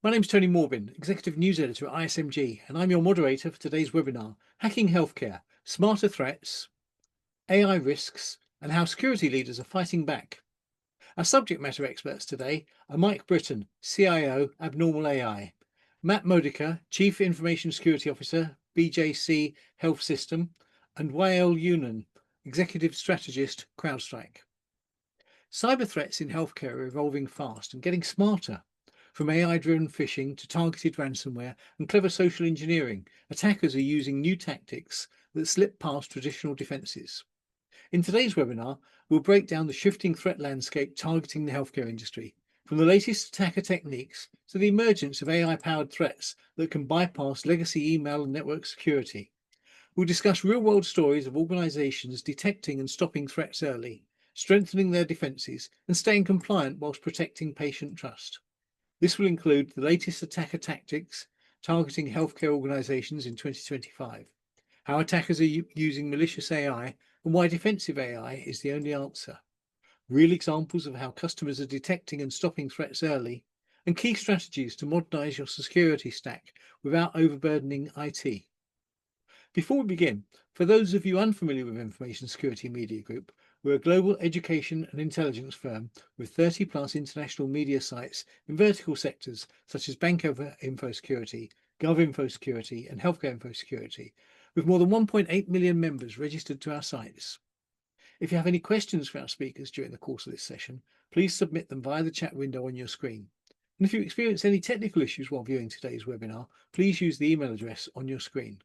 My name's Tony Morbin, Executive News Editor at ISMG, and I'm your moderator for today's webinar, Hacking Healthcare, Smarter Threats, AI Risks, and How Security Leaders are Fighting Back. Our subject matter experts today are Mike Britton, CIO, Abnormal AI, Matt Modica, Chief Information Security Officer, BJC Health System, and Wael Yunan, Executive Strategist, CrowdStrike. Cyber threats in healthcare are evolving fast and getting smarter. From AI-driven phishing to targeted ransomware and clever social engineering, attackers are using new tactics that slip past traditional defenses. In today's webinar, we'll break down the shifting threat landscape targeting the healthcare industry, from the latest attacker techniques to the emergence of AI-powered threats that can bypass legacy email and network security. We'll discuss real-world stories of organizations detecting and stopping threats early, strengthening their defenses, and staying compliant whilst protecting patient trust. This will include the latest attacker tactics targeting healthcare organizations in 2025, how attackers are using malicious AI, and why defensive AI is the only answer. Real examples of how customers are detecting and stopping threats early, and key strategies to modernize your security stack without overburdening IT. Before we begin, for those of you unfamiliar with Information Security Media Group, we're a global education and intelligence firm with 30 plus international media sites in vertical sectors such as Bank Info Security, Gov Info Security, and Healthcare Info Security, with more than 1.8 million members registered to our sites. If you have any questions for our speakers during the course of this session, please submit them via the chat window on your screen. And if you experience any technical issues while viewing today's webinar, please use the email address on your screen.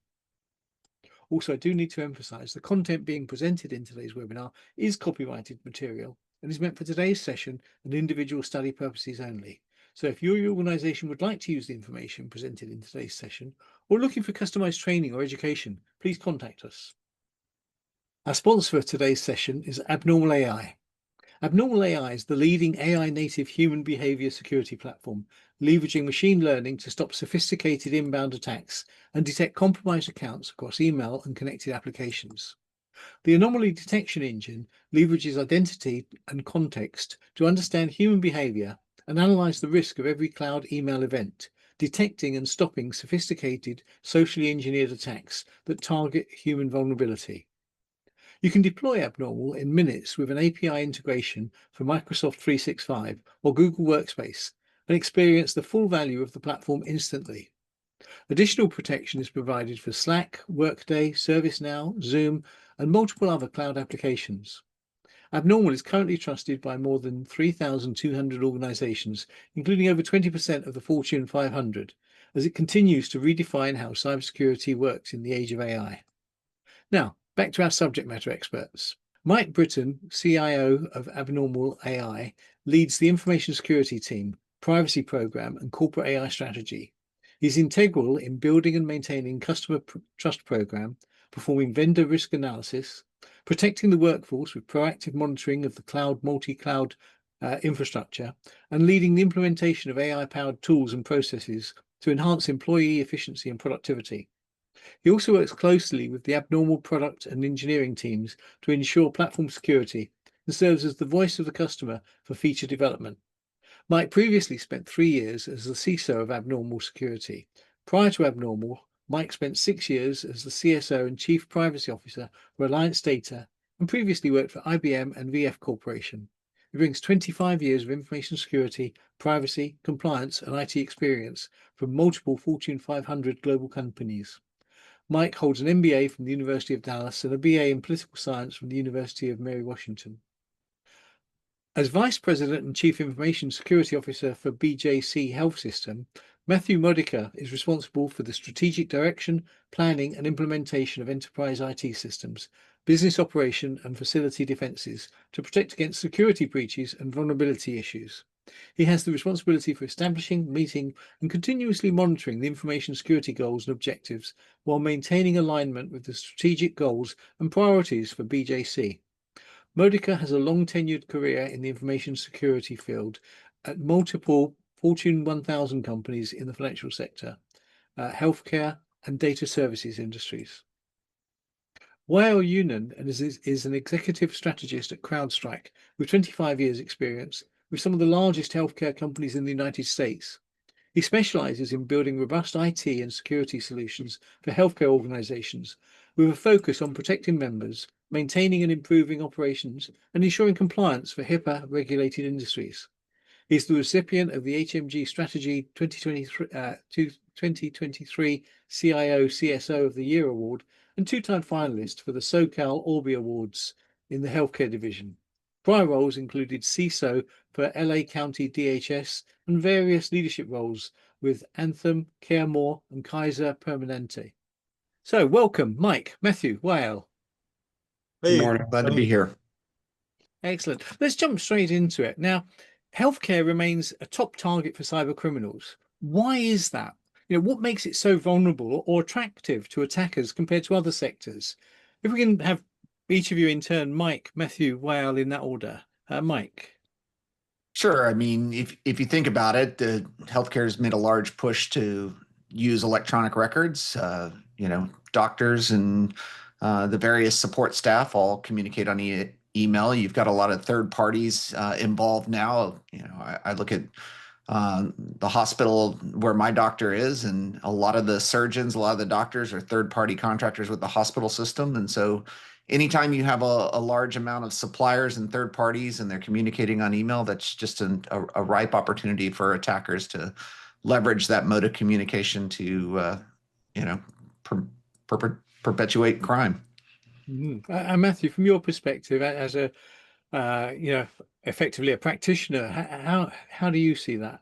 Also, I do need to emphasize the content being presented in today's webinar is copyrighted material and is meant for today's session and individual study purposes only. So if your organization would like to use the information presented in today's session or looking for customized training or education, please contact us. Our sponsor for today's session is Abnormal AI. Abnormal AI is the leading AI-native human behavior security platform, leveraging machine learning to stop sophisticated inbound attacks and detect compromised accounts across email and connected applications. The anomaly detection engine leverages identity and context to understand human behavior and analyze the risk of every cloud email event, detecting and stopping sophisticated socially engineered attacks that target human vulnerability. You can deploy Abnormal in minutes with an API integration for Microsoft 365 or Google Workspace and experience the full value of the platform instantly. Additional protection is provided for Slack, Workday, ServiceNow, Zoom, and multiple other cloud applications. Abnormal is currently trusted by more than 3,200 organizations, including over 20% of the Fortune 500, as it continues to redefine how cybersecurity works in the age of AI. Now, back to our subject matter experts. Mike Britton, CIO of Abnormal AI, leads the information security team, privacy program, and corporate AI strategy. He's integral in building and maintaining customer trust program, performing vendor risk analysis, protecting the workforce with proactive monitoring of the multi-cloud infrastructure, and leading the implementation of AI-powered tools and processes to enhance employee efficiency and productivity. He also works closely with the Abnormal product and engineering teams to ensure platform security and serves as the voice of the customer for feature development. Mike previously spent 3 years as the CISO of Abnormal Security. Prior to Abnormal, Mike spent 6 years as the CSO and Chief Privacy Officer for Alliance Data and previously worked for IBM and VF Corporation. He brings 25 years of information security, privacy, compliance, and IT experience from multiple Fortune 500 global companies. Mike holds an MBA from the University of Dallas and a BA in political science from the University of Mary Washington. As Vice President and Chief Information Security Officer for BJC Health System, Matthew Modica is responsible for the strategic direction, planning, and implementation of enterprise IT systems, business operation, and facility defenses to protect against security breaches and vulnerability issues. He has the responsibility for establishing, meeting, and continuously monitoring the information security goals and objectives while maintaining alignment with the strategic goals and priorities for BJC. Modica has a long-tenured career in the information security field at multiple Fortune 1000 companies in the financial sector, healthcare, and data services industries. Wael Yunan is an executive strategist at CrowdStrike with 25 years experience with some of the largest healthcare companies in the United States. He specializes in building robust IT and security solutions for healthcare organizations with a focus on protecting members, maintaining and improving operations, and ensuring compliance for HIPAA regulated industries. He's the recipient of the HMG Strategy 2023 CIO CSO of the Year Award and two-time finalist for the SoCal Orbi Awards in the healthcare division. Prior roles included CISO for LA County DHS and various leadership roles with Anthem, CareMore, and Kaiser Permanente. So, welcome, Mike, Matthew, Whale. Good Hey, morning. Glad to be here. Excellent. Let's jump straight into it. Now, healthcare remains a top target for cyber criminals. Why is that? What makes it so vulnerable or attractive to attackers compared to other sectors? If we can have each of you in turn, Mike, Matthew, Whale, in that order. Mike. Sure. I mean, if you think about it, the healthcare has made a large push to use electronic records. Doctors and the various support staff all communicate on email. You've got a lot of third parties involved now. I look at the hospital where my doctor is, and a lot of the surgeons, a lot of the doctors are third-party contractors with the hospital system. And so anytime you have a large amount of suppliers and third parties and they're communicating on email, that's just a ripe opportunity for attackers to leverage that mode of communication to, perpetuate crime. And Matthew, from your perspective as a, effectively a practitioner, how do you see that?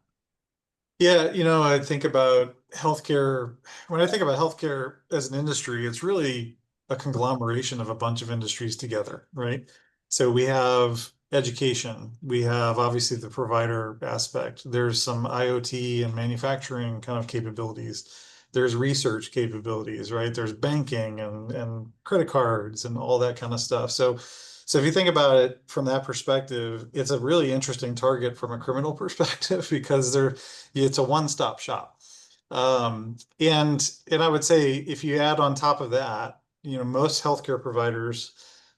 Yeah, I think about healthcare. When I think about healthcare as an industry, it's really a conglomeration of a bunch of industries together, right? So we have education, we have obviously the provider aspect, there's some IoT and manufacturing kind of capabilities, there's research capabilities, right? There's banking and credit cards and all that kind of stuff. So if you think about it from that perspective, it's a really interesting target from a criminal perspective because it's a one-stop shop. And I would say if you add on top of that, most healthcare providers,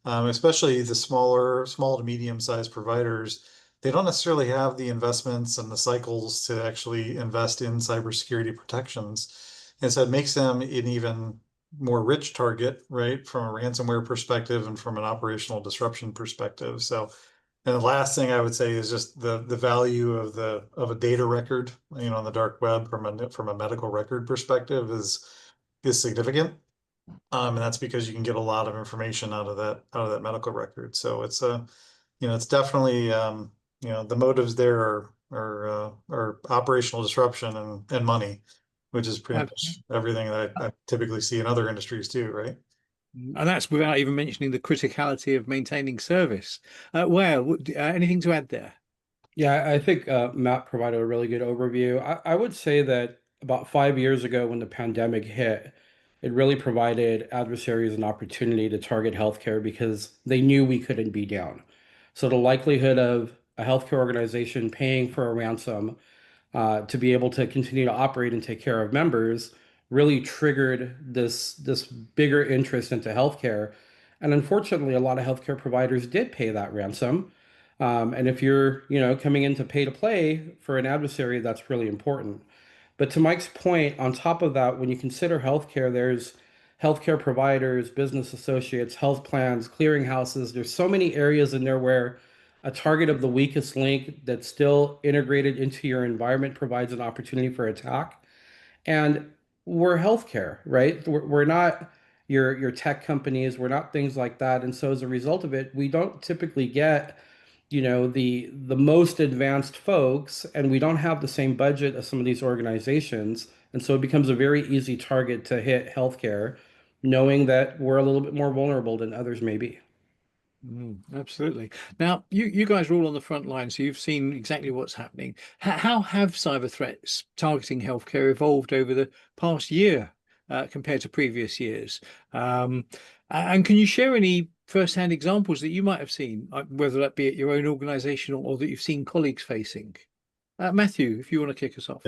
especially the small to medium-sized providers, they don't necessarily have the investments and the cycles to actually invest in cybersecurity protections. And so it makes them an even more rich target, right, from a ransomware perspective and from an operational disruption perspective. So, and the last thing I would say is just the value of a data record, on the dark web from a medical record perspective is significant. And that's because you can get a lot of information out of that medical record. So it's it's definitely the motives there are operational disruption and money, which is pretty much everything that I typically see in other industries too, right? And that's without even mentioning the criticality of maintaining service. Anything to add there? Yeah, I think Matt provided a really good overview. I would say that about 5 years ago, when the pandemic hit, it really provided adversaries an opportunity to target healthcare because they knew we couldn't be down. So the likelihood of a healthcare organization paying for a ransom to be able to continue to operate and take care of members really triggered this bigger interest into healthcare. And unfortunately, a lot of healthcare providers did pay that ransom. And if you're, coming in to pay to play for an adversary, that's really important. But to Mike's point, on top of that, when you consider healthcare, there's healthcare providers, business associates, health plans, clearinghouses. There's so many areas in there where a target of the weakest link that's still integrated into your environment provides an opportunity for attack. And we're healthcare, right? We're not your tech companies. We're not things like that. And so as a result of it, we don't typically get the most advanced folks, and we don't have the same budget as some of these organizations. And so it becomes a very easy target to hit healthcare, knowing that we're a little bit more vulnerable than others may be. Absolutely. Now, you guys are all on the front line, so you've seen exactly what's happening. How have cyber threats targeting healthcare evolved over the past year compared to previous years? And can you share any first-hand examples that you might have seen, whether that be at your own organization or that you've seen colleagues facing? Matthew, if you want to kick us off.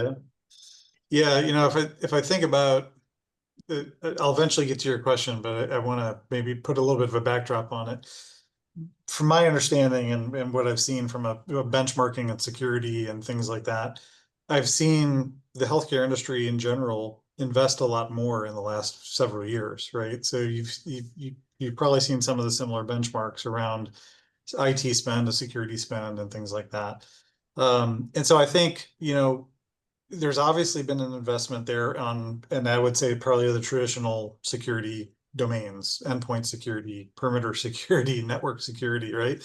Yeah. If I think about I'll eventually get to your question, but I want to maybe put a little bit of a backdrop on it. From my understanding and what I've seen from a benchmarking and security and things like that, I've seen the healthcare industry in general invest a lot more in the last several years, right? So you've probably seen some of the similar benchmarks around IT spend, a security spend, and things like that. And so I think, there's obviously been an investment there on, and I would say probably the traditional security domains, endpoint security, perimeter security, network security, right?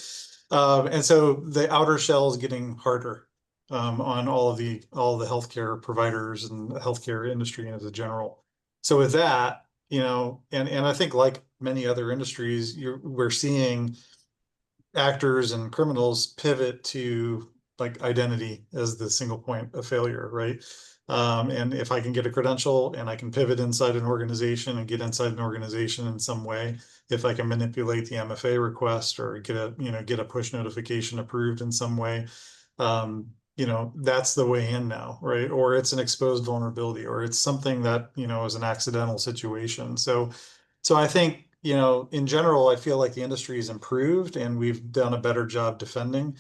And so the outer shell is getting harder on all the healthcare providers and the healthcare industry as a general. So with that, and I think like many other industries, we're seeing actors and criminals pivot to like identity as the single point of failure, right? And if I can get a credential and I can pivot inside an organization and get inside an organization in some way, if I can manipulate the MFA request or get a push notification approved in some way, that's the way in now, right? Or it's an exposed vulnerability, or it's something that, is an accidental situation. So I think, in general, I feel like the industry has improved and we've done a better job defending,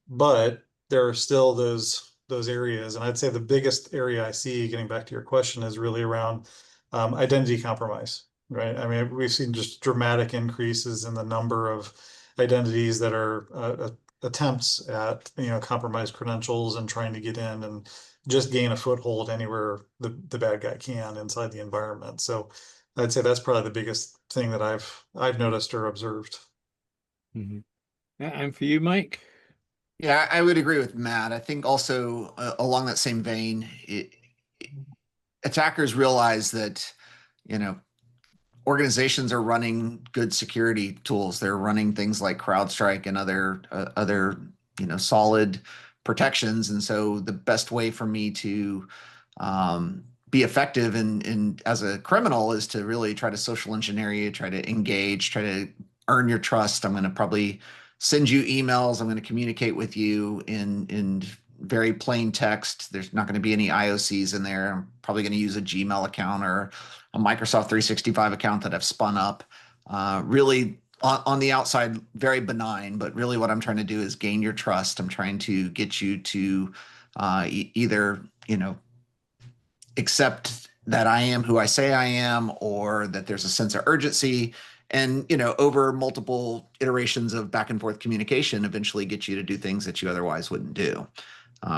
but there are still those areas. And I'd say the biggest area I see, getting back to your question, is really around identity compromise, right? I mean, we've seen just dramatic increases in the number of identities that are attempts at, compromised credentials and trying to get in and just gain a foothold anywhere the bad guy can inside the environment. So I'd say that's probably the biggest thing that I've noticed or observed. And for you, Mike? Yeah, I would agree with Matt. I think also along that same vein, attackers realize that, organizations are running good security tools. They're running things like CrowdStrike and other solid protections. And so the best way for me to be effective in as a criminal is to really try to social engineer you, try to engage, try to earn your trust. I'm going to probably send you emails. I'm going to communicate with you in very plain text. There's not going to be any IOCs in there. I'm probably going to use a Gmail account or a Microsoft 365 account that I've spun up. Really on the outside, very benign, but really what I'm trying to do is gain your trust. I'm trying to get you to either, accept that I am who I say I am, or that there's a sense of urgency. And, over multiple iterations of back and forth communication, eventually get you to do things that you otherwise wouldn't do.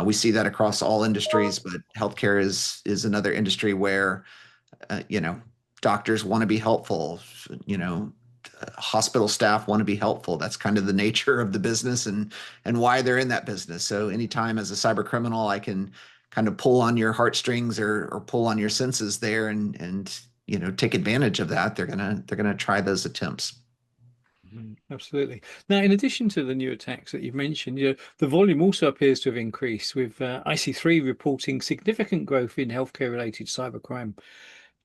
We see that across all industries, but healthcare is another industry where, doctors want to be helpful, hospital staff want to be helpful. That's kind of the nature of the business and why they're in that business. So anytime as a cyber criminal, I can kind of pull on your heartstrings or pull on your senses there and take advantage of that, they're gonna try those attempts. Absolutely. Now, in addition to the new attacks that you've mentioned, the volume also appears to have increased, with IC3 reporting significant growth in healthcare-related cybercrime.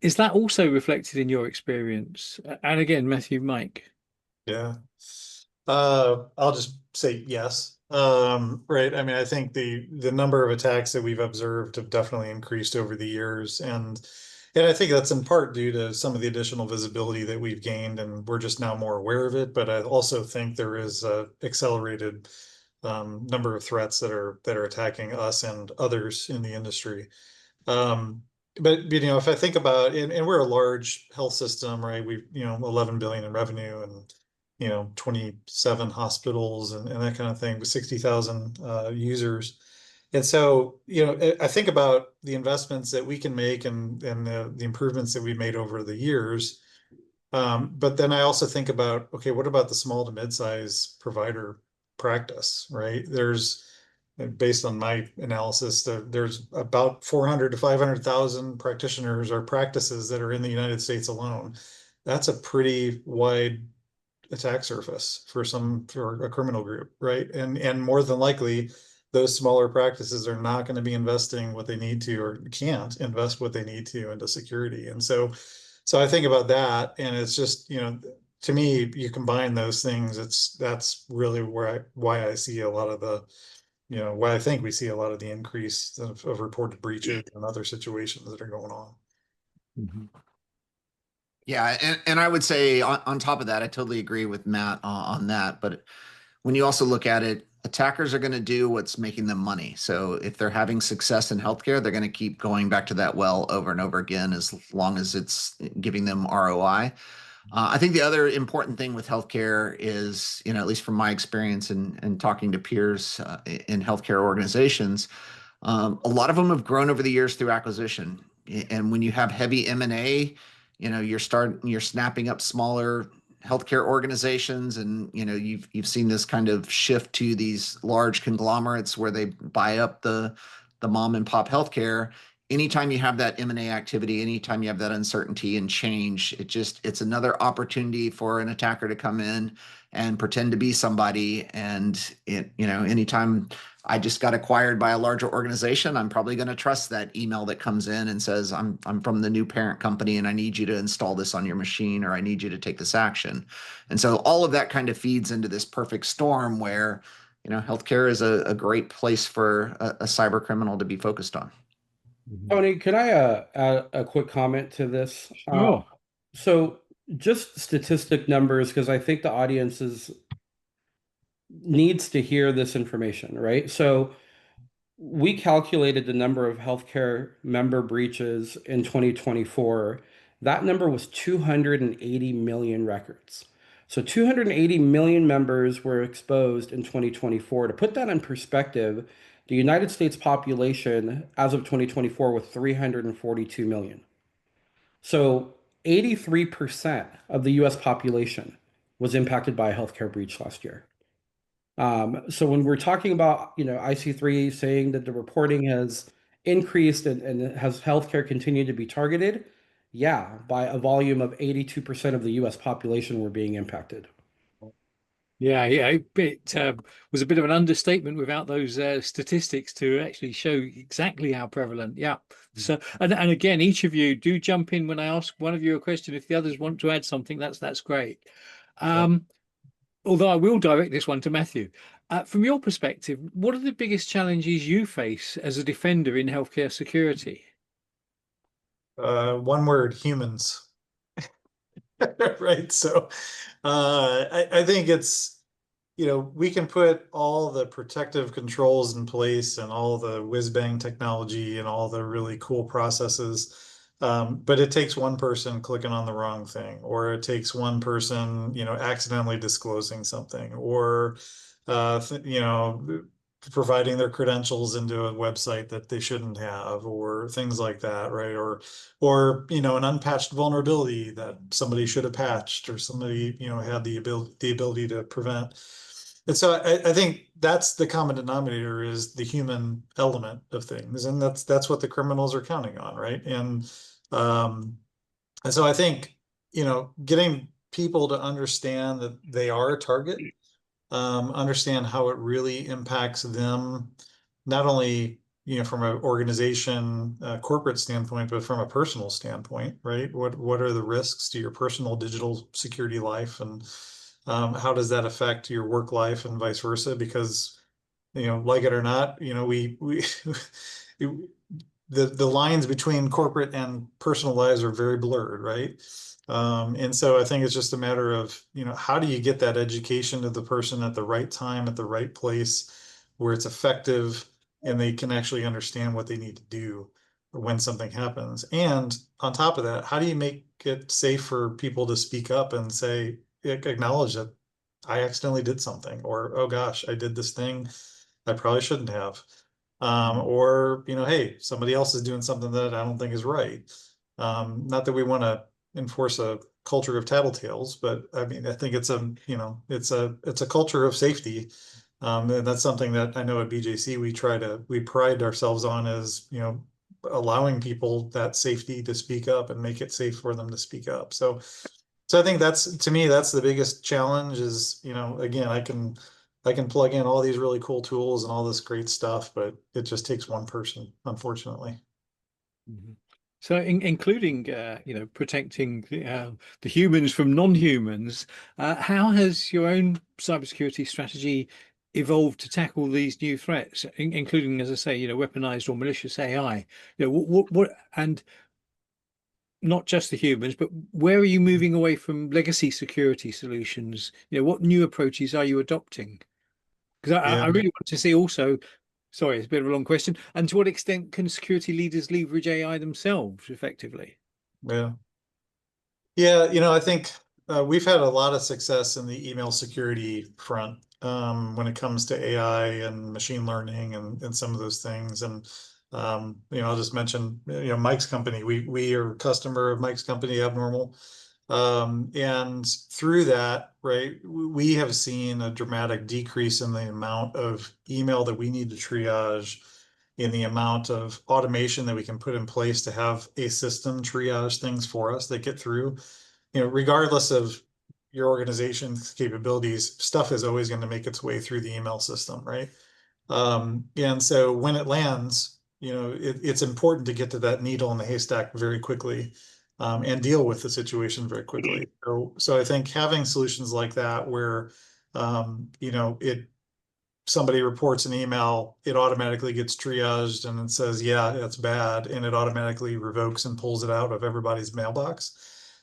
Is that also reflected in your experience? And again, Matthew, Mike. Yeah. I'll just say yes. Right. I mean, I think the number of attacks that we've observed have definitely increased over the years. And I think that's in part due to some of the additional visibility that we've gained, and we're just now more aware of it. But I also think there is a accelerated number of threats that are attacking us and others in the industry. But if I think about it, and we're a large health system, right? We've 11 billion in revenue and 27 hospitals and that kind of thing with 60,000 users. And so, I think about the investments that we can make and the improvements that we've made over the years. But then I also think about, okay, what about the small to mid-size provider practice, right? Based on my analysis, there's about 400 to 500,000 practitioners or practices that are in the United States alone. That's a pretty wide attack surface for a criminal group, right? And more than likely, those smaller practices are not going to be investing what they need to, or can't invest what they need to into security. And so I think about that, and it's just, to me, you combine those things, that's really why I see a lot of the, why I think we see a lot of the increase of reported breaches and other situations that are going on. Yeah, and I would say on top of that, I totally agree with Matt on that. But when you also look at it, attackers are going to do what's making them money. So if they're having success in healthcare, they're going to keep going back to that well over and over again as long as it's giving them ROI. I think the other important thing with healthcare is, at least from my experience and talking to peers in healthcare organizations, a lot of them have grown over the years through acquisition. And when you have heavy M&A, you're snapping up smaller healthcare organizations, and you've seen this kind of shift to these large conglomerates where they buy up the mom and pop healthcare. Anytime you have that M&A activity, anytime you have that uncertainty and change, it's another opportunity for an attacker to come in and pretend to be somebody. And anytime I just got acquired by a larger organization, I'm probably going to trust that email that comes in and says, I'm from the new parent company and I need you to install this on your machine, or I need you to take this action. And so all of that kind of feeds into this perfect storm where, healthcare is a great place for a cyber criminal to be focused on. Tony, can I add a quick comment to this? Sure. So just statistic numbers, because I think the audience needs to hear this information, right? So we calculated the number of healthcare member breaches in 2024. That number was 280 million records. So 280 million members were exposed in 2024. To put that in perspective, the United States population as of 2024 was 342 million. So 83% of the US population was impacted by a healthcare breach last year. So when we're talking about, IC3 saying that the reporting has increased and has healthcare continued to be targeted, yeah, by a volume of 82% of the US population were being impacted. Yeah, it was a bit of an understatement without those statistics to actually show exactly how prevalent. Yeah. So, and again, each of you do jump in when I ask one of you a question. If the others want to add something, that's great. Although I will direct this one to Matthew. From your perspective, what are the biggest challenges you face as a defender in healthcare security? One word, humans. Right. So I think it's, we can put all the protective controls in place and all the whiz-bang technology and all the really cool processes. But it takes one person clicking on the wrong thing, or it takes one person, accidentally disclosing something, or, providing their credentials into a website that they shouldn't have, or things like that, right? Or an unpatched vulnerability that somebody should have patched, or somebody had the ability to prevent. And so I think that's the common denominator, is the human element of things, and that's what the criminals are counting on, right? And so I think getting people to understand that they are a target, understand how it really impacts them, not only from an organization, corporate standpoint, but from a personal standpoint, right? What are the risks to your personal digital security life, and how does that affect your work life and vice versa? Because like it or not, we the lines between corporate and personal lives are very blurred, right? And so I think it's just a matter of, how do you get that education to the person at the right time, at the right place, where it's effective and they can actually understand what they need to do when something happens. And on top of that, how do you make it safe for people to speak up and say, acknowledge that I accidentally did something, or, oh gosh, I did this thing I probably shouldn't have. Or, hey, somebody else is doing something that I don't think is right. Not that we want to enforce a culture of tattletales, but I mean, I think it's a culture of safety. And that's something that I know at BJC we pride ourselves on, as, allowing people that safety to speak up and make it safe for them to speak up. So I think to me, that's the biggest challenge is, again, I can plug in all these really cool tools and all this great stuff, but it just takes one person, unfortunately. So, including protecting the humans from non-humans, how has your own cybersecurity strategy evolved to tackle these new threats, including, as I say, weaponized or malicious AI? What and not just the humans, but where are you moving away from legacy security solutions? What new approaches are you adopting? Because Yeah. I really want to see also, sorry, it's a bit of a long question. And to what extent can security leaders leverage AI themselves effectively? Yeah. Yeah, I think we've had a lot of success in the email security front when it comes to AI and machine learning and some of those things. And I'll just mention, Mike's company. We are a customer of Mike's company, Abnormal. And through that, right, we have seen a dramatic decrease in the amount of email that we need to triage, in the amount of automation that we can put in place to have a system triage things for us that get through. Regardless of your organization's capabilities, stuff is always going to make its way through the email system, right? And so when it lands, it's important to get to that needle in the haystack very quickly, and deal with the situation very quickly. So I think having solutions like that where, somebody reports an email, it automatically gets triaged and it says, yeah, that's bad, and it automatically revokes and pulls it out of everybody's mailbox.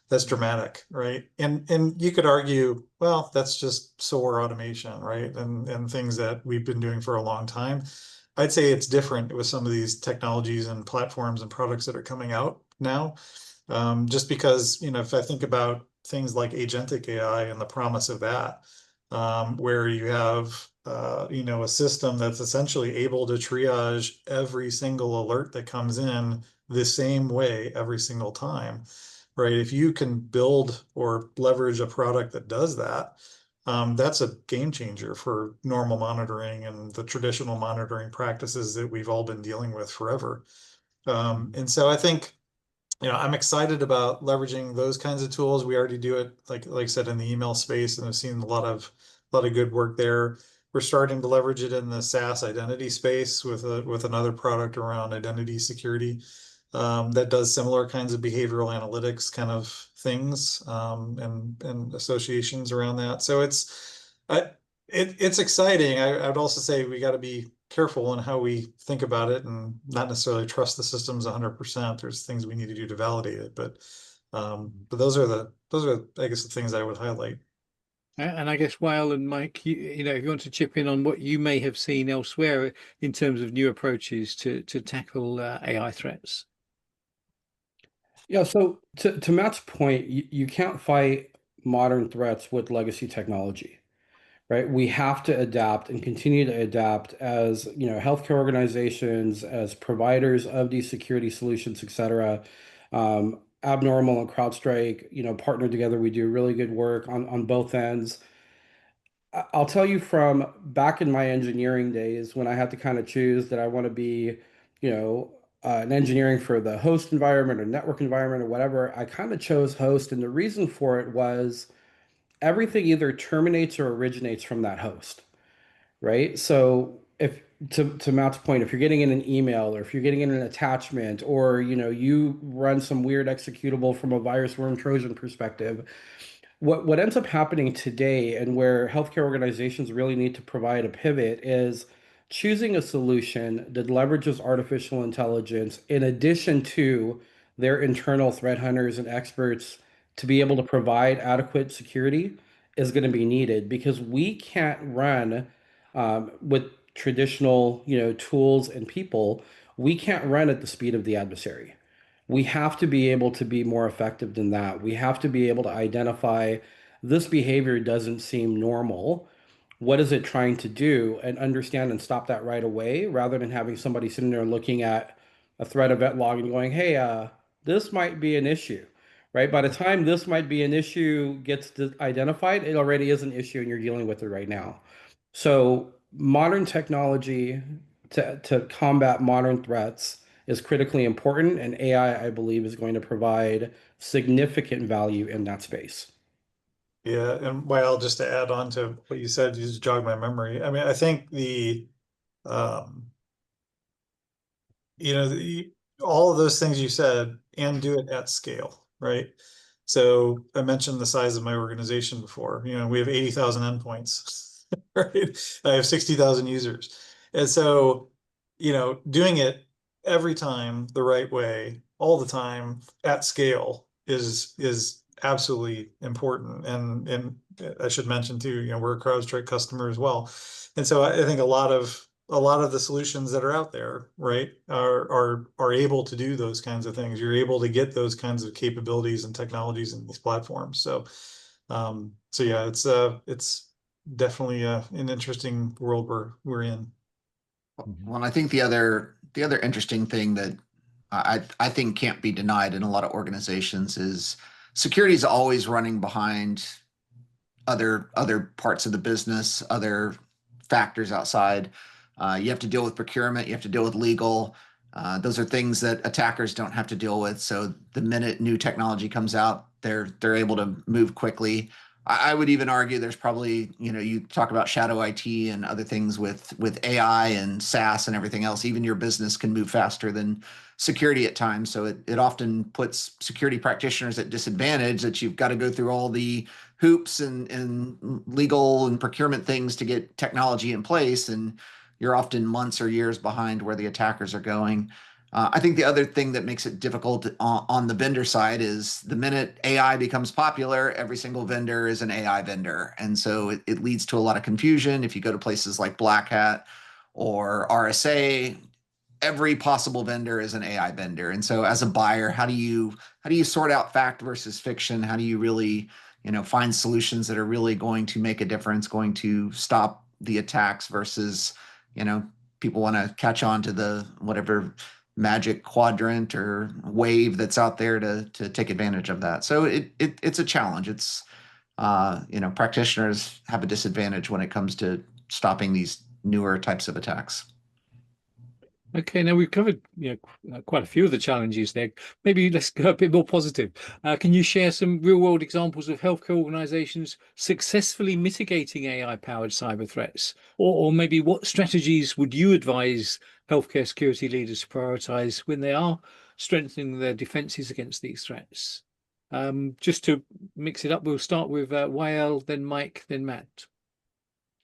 That's dramatic, right? And you could argue, well, that's just SOAR automation, right? And things that we've been doing for a long time. I'd say it's different with some of these technologies and platforms and products that are coming out now. Just because, if I think about things like agentic AI and the promise of that, where you have, a system that's essentially able to triage every single alert that comes in the same way every single time, right? If you can build or leverage a product that does that, that's a game changer for normal monitoring and the traditional monitoring practices that we've all been dealing with forever. And so I think, I'm excited about leveraging those kinds of tools. We already do it, like I said, in the email space, and I've seen a lot of good work there. We're starting to leverage it in the SaaS identity space with another product around identity security, that does similar kinds of behavioral analytics kind of things, and associations around that. So it's exciting. I would also say we got to be careful in how we think about it and not necessarily trust the systems 100%. There's things we need to do to validate it, but those are I guess the things I would highlight. And I guess Wael and Mike, if you want to chip in on what you may have seen elsewhere in terms of new approaches to tackle AI threats. Yeah, so to Matt's point, you can't fight modern threats with legacy technology, right? We have to adapt and continue to adapt as, healthcare organizations, as providers of these security solutions, et cetera. Abnormal and CrowdStrike, partner together. We do really good work on both ends. I'll tell you from back in my engineering days when I had to kind of choose that I want to be, an engineering for the host environment or network environment or whatever, I kind of chose host. And the reason for it was everything either terminates or originates from that host, right? So if to Matt's point, if you're getting in an email or if you're getting in an attachment or, you run some weird executable from a virus worm Trojan perspective, what ends up happening today and where healthcare organizations really need to provide a pivot is choosing a solution that leverages artificial intelligence in addition to their internal threat hunters and experts to be able to provide adequate security is going to be needed because we can't run with traditional tools and people. We can't run at the speed of the adversary. We have to be able to be more effective than that. We have to be able to identify this behavior doesn't seem normal. What is it trying to do? And understand and stop that right away rather than having somebody sitting there looking at a threat event log and going, hey, this might be an issue, right? By the time this might be an issue gets identified, it already is an issue and you're dealing with it right now. So modern technology to combat modern threats is critically important, and AI, I believe, is going to provide significant value in that space. Yeah, and well, just to add on to what you said, you just jogged my memory. I mean, I think um, all of those things you said, and do it at scale, right? So I mentioned the size of my organization before. We have 80,000 endpoints, right? I have 60,000 users. And so, doing it every time the right way, all the time at scale is absolutely important. And I should mention too, we're a CrowdStrike customer as well. And so I think a lot of the solutions that are out there, right, are able to do those kinds of things. You're able to get those kinds of capabilities and technologies in these platforms. So yeah, it's definitely an interesting world we're in. Well, I think the other interesting thing that I think can't be denied in a lot of organizations is security is always running behind other parts of the business, other factors outside. You have to deal with procurement, you have to deal with legal. Those are things that attackers don't have to deal with. So the minute new technology comes out, they're able to move quickly. I would even argue there's probably, you talk about shadow IT and other things with AI and SaaS and everything else. Even your business can move faster than security at times. So it often puts security practitioners at disadvantage that you've got to go through all the hoops and legal and procurement things to get technology in place, and you're often months or years behind where the attackers are going. I think the other thing that makes it difficult on the vendor side is the minute AI becomes popular, every single vendor is an AI vendor. And so it leads to a lot of confusion. If you go to places like Black Hat or RSA, every possible vendor is an AI vendor. And so as a buyer, how do you sort out fact versus fiction? How do you really, find solutions that are really going to make a difference, going to stop the attacks versus, people want to catch on to the whatever magic quadrant or wave that's out there to take advantage of that. So it's a challenge. It's practitioners have a disadvantage when it comes to stopping these newer types of attacks. Okay, now we've covered quite a few of the challenges there. Maybe let's go a bit more positive. Can you share some real-world examples of healthcare organizations successfully mitigating AI-powered cyber threats? Or maybe what strategies would you advise healthcare security leaders to prioritize when they are strengthening their defenses against these threats? Just to mix it up, we'll start with YL, then Mike, then Matt.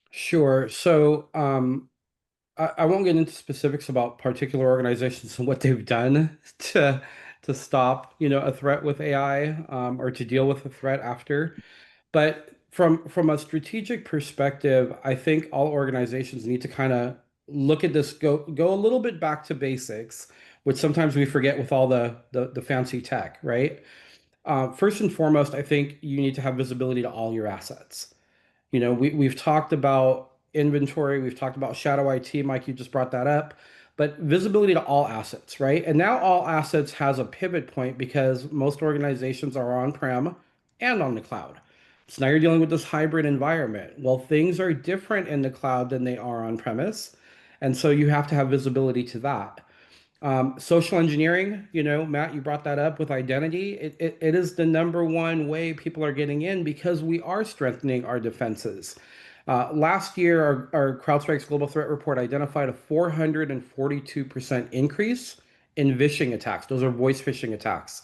Sure. So I won't get into specifics about particular organizations and what they've done to stop, a threat with AI, or to deal with a threat after. But from a strategic perspective, I think all organizations need to kind of look at this, go a little bit back to basics, which sometimes we forget with all the fancy tech, right? First and foremost, I think you need to have visibility to all your assets. We've talked about inventory, we've talked about shadow IT, Mike, you just brought that up, but visibility to all assets, right? And now all assets has a pivot point because most organizations are on-prem and on the cloud. So now you're dealing with this hybrid environment. Well, things are different in the cloud than they are on premise. And so you have to have visibility to that. Social engineering, Matt, you brought that up with identity. It is the number one way people are getting in because we are strengthening our defenses. Last year, our CrowdStrike's Global Threat Report identified a 442% increase in phishing attacks. Those are voice phishing attacks.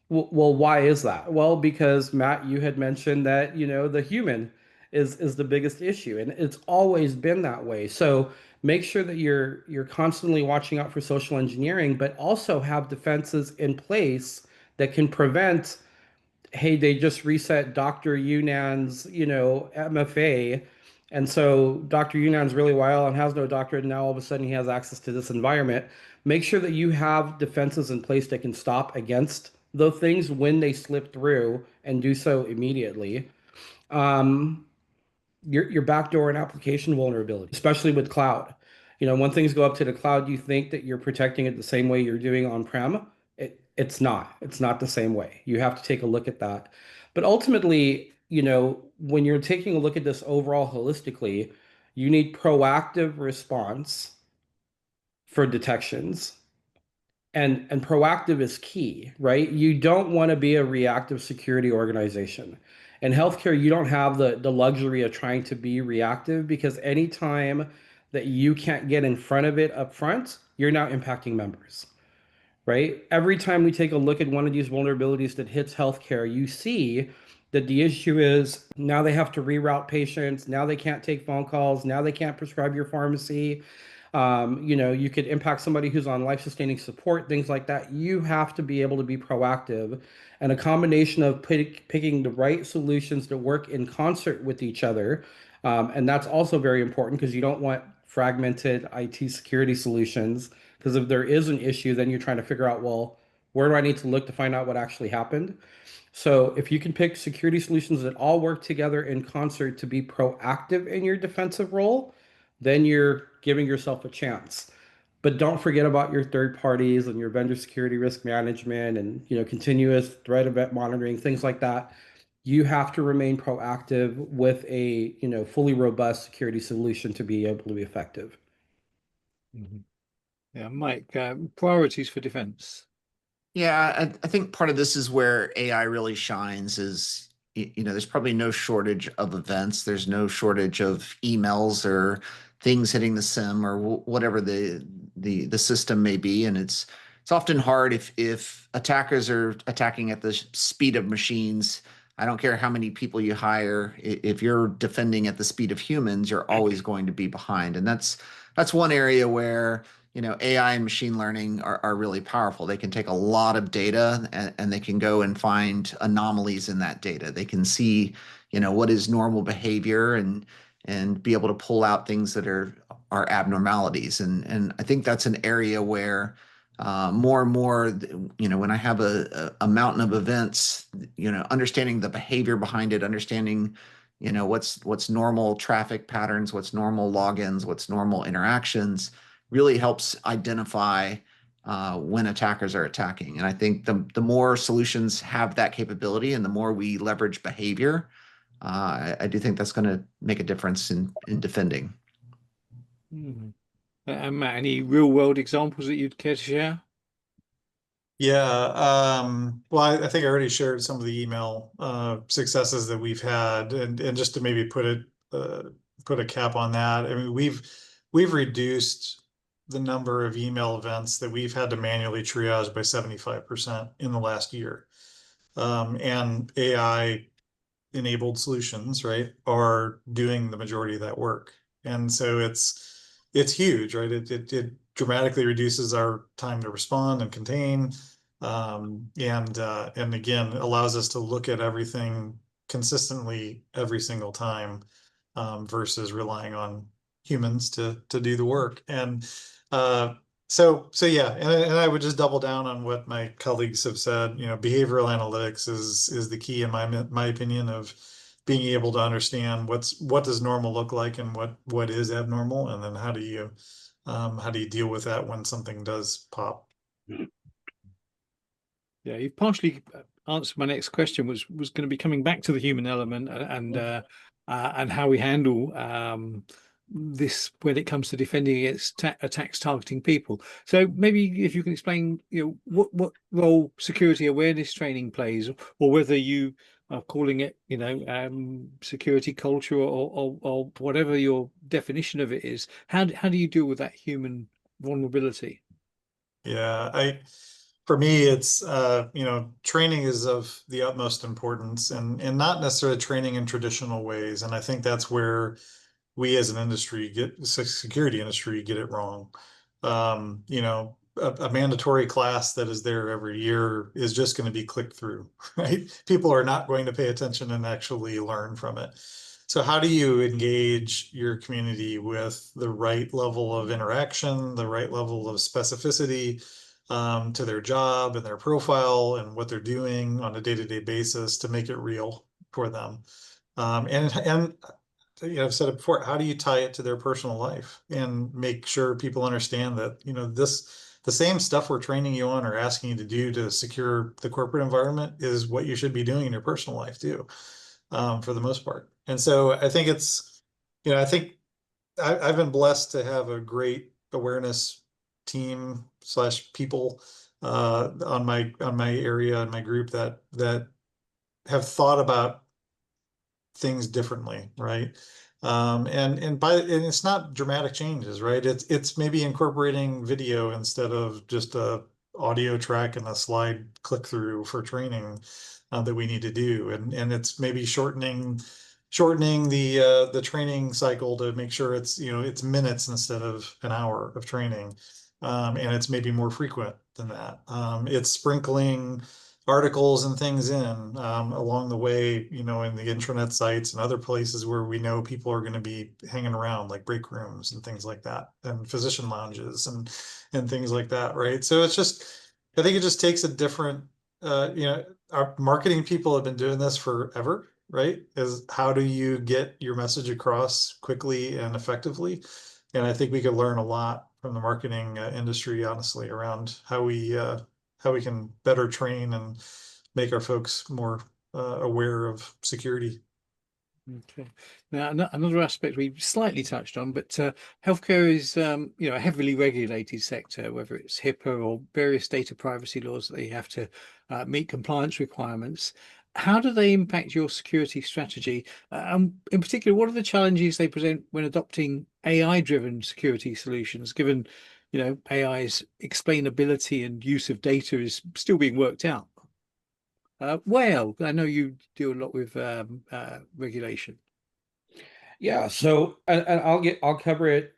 Well, why is that? Well, because Matt, you had mentioned that, the human is the biggest issue, and it's always been that way. So make sure that you're constantly watching out for social engineering, but also have defenses in place that can prevent, hey, they just reset Dr. Yunan's, MFA. And so Dr. Yunan's really wild and has no doctorate, and now all of a sudden he has access to this environment. Make sure that you have defenses in place that can stop against those things when they slip through and do so immediately. Your backdoor and application vulnerability, especially with cloud. When things go up to the cloud, you think that you're protecting it the same way you're doing on-prem. It's not. It's not the same way. You have to take a look at that. But ultimately, when you're taking a look at this overall holistically, you need proactive response for detections. And proactive is key, right? You don't want to be a reactive security organization. In healthcare, you don't have the luxury of trying to be reactive because anytime that you can't get in front of it up front, you're now impacting members, right? Every time we take a look at one of these vulnerabilities that hits healthcare, you see that the issue is now they have to reroute patients, now they can't take phone calls, now they can't prescribe your pharmacy. You could impact somebody who's on life-sustaining support, things like that. You have to be able to be proactive, and a combination of picking the right solutions that work in concert with each other. And that's also very important because you don't want fragmented IT security solutions. Because if there is an issue, then you're trying to figure out, well, where do I need to look to find out what actually happened? So if you can pick security solutions that all work together in concert to be proactive in your defensive role, then you're giving yourself a chance. But don't forget about your third parties and your vendor security risk management and continuous threat event monitoring, things like that. You have to remain proactive with a fully robust security solution to be able to be effective. Mhm. Yeah, Mike, priorities for defense. Yeah, I think part of this is where AI really shines is, there's probably no shortage of events. There's no shortage of emails or things hitting the SIM or whatever the system may be. And it's often hard if attackers are attacking at the speed of machines. I don't care how many people you hire. If you're defending at the speed of humans, you're always going to be behind. And that's one area where AI and machine learning are really powerful. They can take a lot of data and they can go and find anomalies in that data. They can see, what is normal behavior and be able to pull out things that are abnormalities. And I think that's an area where more and more, when I have a mountain of events, understanding the behavior behind it, understanding, what's normal traffic patterns, what's normal logins, what's normal interactions really helps identify when attackers are attacking. And I think the more solutions have that capability and the more we leverage behavior, I do think that's going to make a difference in defending. Mhm. And Matt, any real world examples that you'd care to share? Yeah, well, I think I already shared some of the email successes that we've had, and just to maybe put a cap on that. I mean, we've reduced the number of email events that we've had to manually triage by 75% in the last year. And AI enabled solutions, right, are doing the majority of that work. And so it's huge, right? It dramatically reduces our time to respond and contain, and again allows us to look at everything consistently every single time, versus relying on humans to do the work. And so yeah, and I would just double down on what my colleagues have said. Behavioral analytics is the key in my opinion of being able to understand what does normal look like and what is abnormal, and then how do you deal with that when something does pop. Yeah, you partially answered my next question, was going to be coming back to the human element and how we handle this when it comes to defending against attacks targeting people. So maybe if you can explain, what role security awareness training plays, or whether you are calling it, security culture or whatever your definition of it is. How do you deal with that human vulnerability? Yeah, for me, it's training is of the utmost importance, and not necessarily training in traditional ways. And I think that's where we as an industry security industry get it wrong. A mandatory class that is there every year is just going to be clicked through, right? People are not going to pay attention and actually learn from it. So how do you engage your community with the right level of interaction, the right level of specificity, to their job and their profile and what they're doing on a day-to-day basis to make it real for them? And I've said it before, how do you tie it to their personal life and make sure people understand that, the same stuff we're training you on or asking you to do to secure the corporate environment is what you should be doing in your personal life too, for the most part. And so I think I think I've been blessed to have a great awareness team / people on my area and my group that have thought about things differently, right? And it's not dramatic changes, right? It's maybe incorporating video instead of just a audio track and a slide click through for training that we need to do, and it's maybe shortening shortening the training cycle to make sure it's, it's minutes instead of an hour of training. And it's maybe more frequent than that. It's sprinkling articles and things in along the way, in the intranet sites and other places where we know people are going to be hanging around, like break rooms and things like that, and physician lounges and things like that, right? So it's just, I think it just takes a different, our marketing people have been doing this forever, right? Is how do you get your message across quickly and effectively? And I think we could learn a lot from the marketing industry, honestly, around how we can better train and make our folks more aware of security. Okay. Now, another aspect we slightly touched on, but healthcare is, a heavily regulated sector, whether it's HIPAA or various data privacy laws that they have to meet compliance requirements. How do they impact your security strategy? In particular, what are the challenges they present when adopting AI-driven security solutions, given, AI's explainability and use of data is still being worked out? Well, I know you do a lot with regulation. Yeah, so and I'll cover it,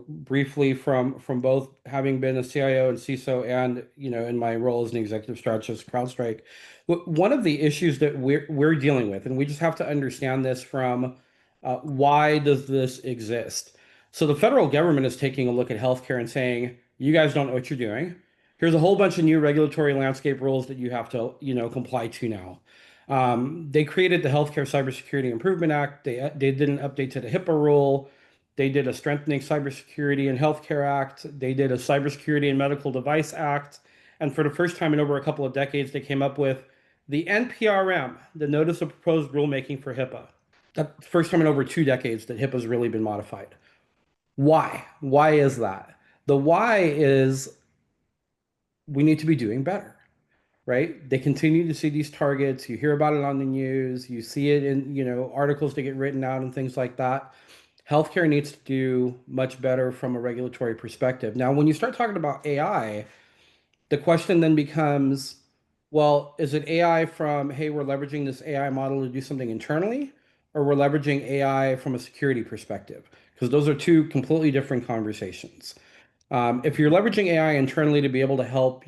briefly from both having been a CIO and CISO and, in my role as an executive strategist at CrowdStrike. One of the issues that we're dealing with, and we just have to understand this from why does this exist? So the federal government is taking a look at healthcare and saying, you guys don't know what you're doing. Here's a whole bunch of new regulatory landscape rules that you have to, comply to now. They created the Healthcare Cybersecurity Improvement Act. They did an update to the HIPAA rule. They did a Strengthening Cybersecurity and Healthcare Act. They did a Cybersecurity and Medical Device Act. And for the first time in over a couple of decades, they came up with the NPRM, the Notice of Proposed Rulemaking for HIPAA. That's the first time in over 2 decades that HIPAA has really been modified. Why? Why is that? The why is we need to be doing better, right? They continue to see these targets. You hear about it on the news. You see it in, articles that get written out and things like that. Healthcare needs to do much better from a regulatory perspective. Now, when you start talking about AI, the question then becomes, well, is it AI from, hey, we're leveraging this AI model to do something internally, or we're leveraging AI from a security perspective? Because those are two completely different conversations. If you're leveraging AI internally to be able to help,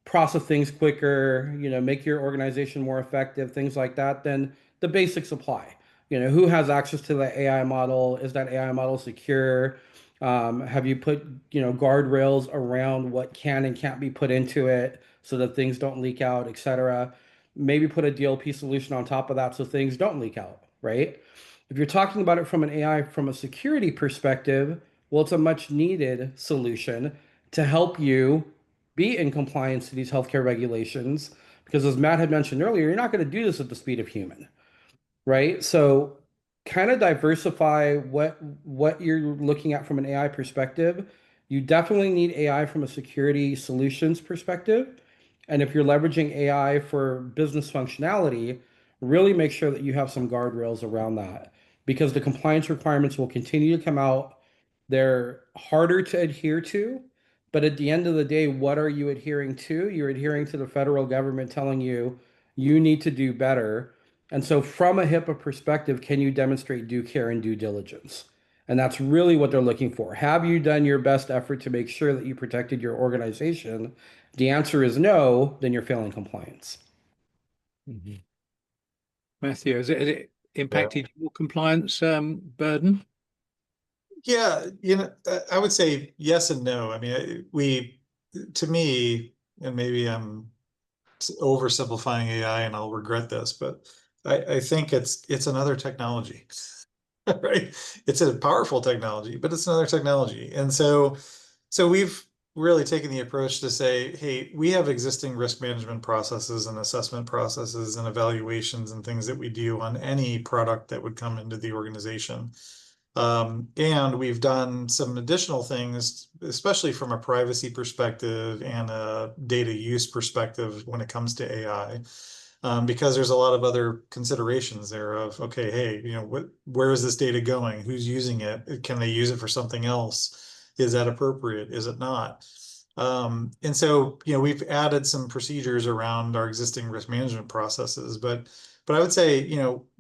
process things quicker, make your organization more effective, things like that, then the basics apply. Who has access to the AI model? Is that AI model secure? Have you put, guardrails around what can and can't be put into it so that things don't leak out, et cetera? Maybe put a DLP solution on top of that so things don't leak out, right? If you're talking about it from an AI, from a security perspective, well, it's a much needed solution to help you be in compliance to these healthcare regulations. Because as Matt had mentioned earlier, you're not going to do this at the speed of human, right? So kind of diversify what you're looking at from an AI perspective. You definitely need AI from a security solutions perspective. And if you're leveraging AI for business functionality, really make sure that you have some guardrails around that because the compliance requirements will continue to come out. They're harder to adhere to, but at the end of the day, what are you adhering to? You're adhering to the federal government telling you you need to do better. And so, from a HIPAA perspective, can you demonstrate due care and due diligence? And that's really what they're looking for. Have you done your best effort to make sure that you protected your organization? The answer is no, then you're failing compliance. Mhm. Matthew, has it impacted your compliance burden? Yeah, I would say yes and no. I mean, to me, and maybe I'm oversimplifying AI and I'll regret this, but I think it's another technology, right? It's a powerful technology, but it's another technology. And so we've really taken the approach to say, hey, we have existing risk management processes and assessment processes and evaluations and things that we do on any product that would come into the organization. And we've done some additional things, especially from a privacy perspective and a data use perspective when it comes to AI, because there's a lot of other considerations there of, okay, hey, where is this data going? Who's using it? Can they use it for something else? Is that appropriate? Is it not? And so, we've added some procedures around our existing risk management processes, but But I would say,